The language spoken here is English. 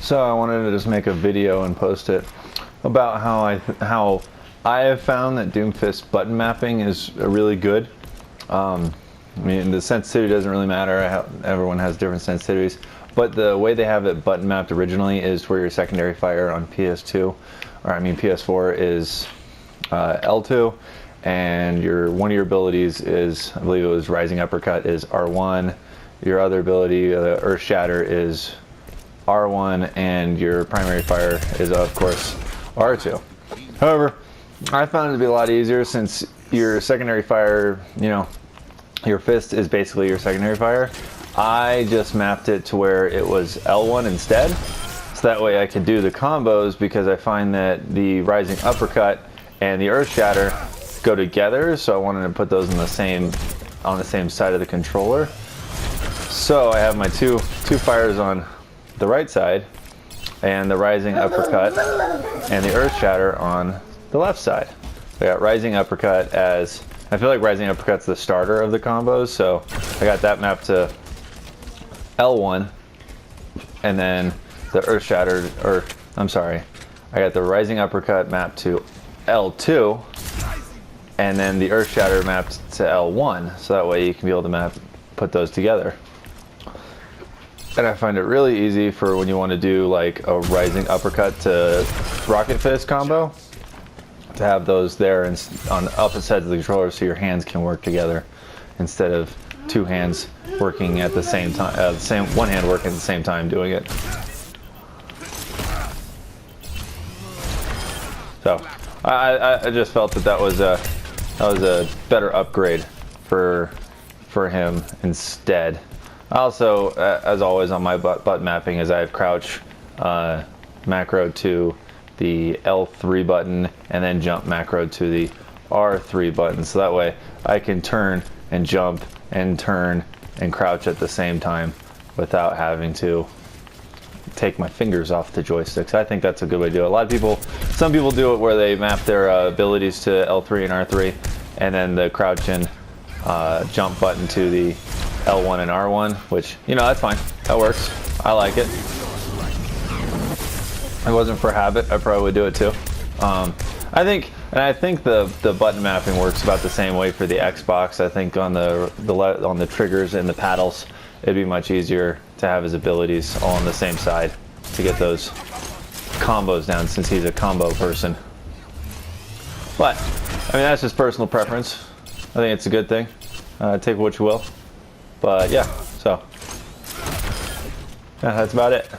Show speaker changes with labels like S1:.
S1: So I wanted to just make a video and post it about how I have found that Doomfist button mapping is really good. I mean, the sensitivity doesn't really matter. Everyone has different sensitivities, but the way they have it button mapped originally is where your secondary fire on PS2, or I mean PS4, is L2, and one of your abilities is, I believe it was Rising Uppercut, is R1. Your other ability, Earth Shatter, is R1, and your primary fire is, of course, R2. However, I found it to be a lot easier since your secondary fire, you know, your fist is basically your secondary fire. I just mapped it to where it was L1 instead, so that way I could do the combos, because I find that the Rising Uppercut and the Earth Shatter go together, so I wanted to put those on the same side of the controller. So I have my two fires on the right side, and the Rising Uppercut and the Earth Shatter on the left side. I got Rising Uppercut as, I feel like Rising Uppercut's the starter of the combos, so I got that mapped to L1, and then the Earth Shatter, or I'm sorry, I got the Rising Uppercut mapped to L2, and then the Earth Shatter mapped to L1, so that way you can be able to put those together. And I find it really easy for when you want to do like a Rising Uppercut to Rocket Fist combo, to have those there and on opposite sides of the controller, so your hands can work together instead of two hands working at the same time, one hand working at the same time doing it. So I just felt that was a better upgrade for him instead. Also, as always on my button mapping, is I have crouch macro to the L3 button, and then jump macro to the R3 button, so that way I can turn and jump and turn and crouch at the same time without having to take my fingers off the joysticks. I think that's a good way to do it. Some people do it where they map their abilities to L3 and R3, and then the crouch and jump button to the L1 and R1, which, you know, that's fine. That works. I like it. If it wasn't for habit, I probably would do it too. I think the button mapping works about the same way for the Xbox. I think on the triggers and the paddles, it'd be much easier to have his abilities all on the same side to get those combos down, since he's a combo person. But I mean, that's just personal preference. I think it's a good thing. Take what you will. But yeah, so yeah, that's about it.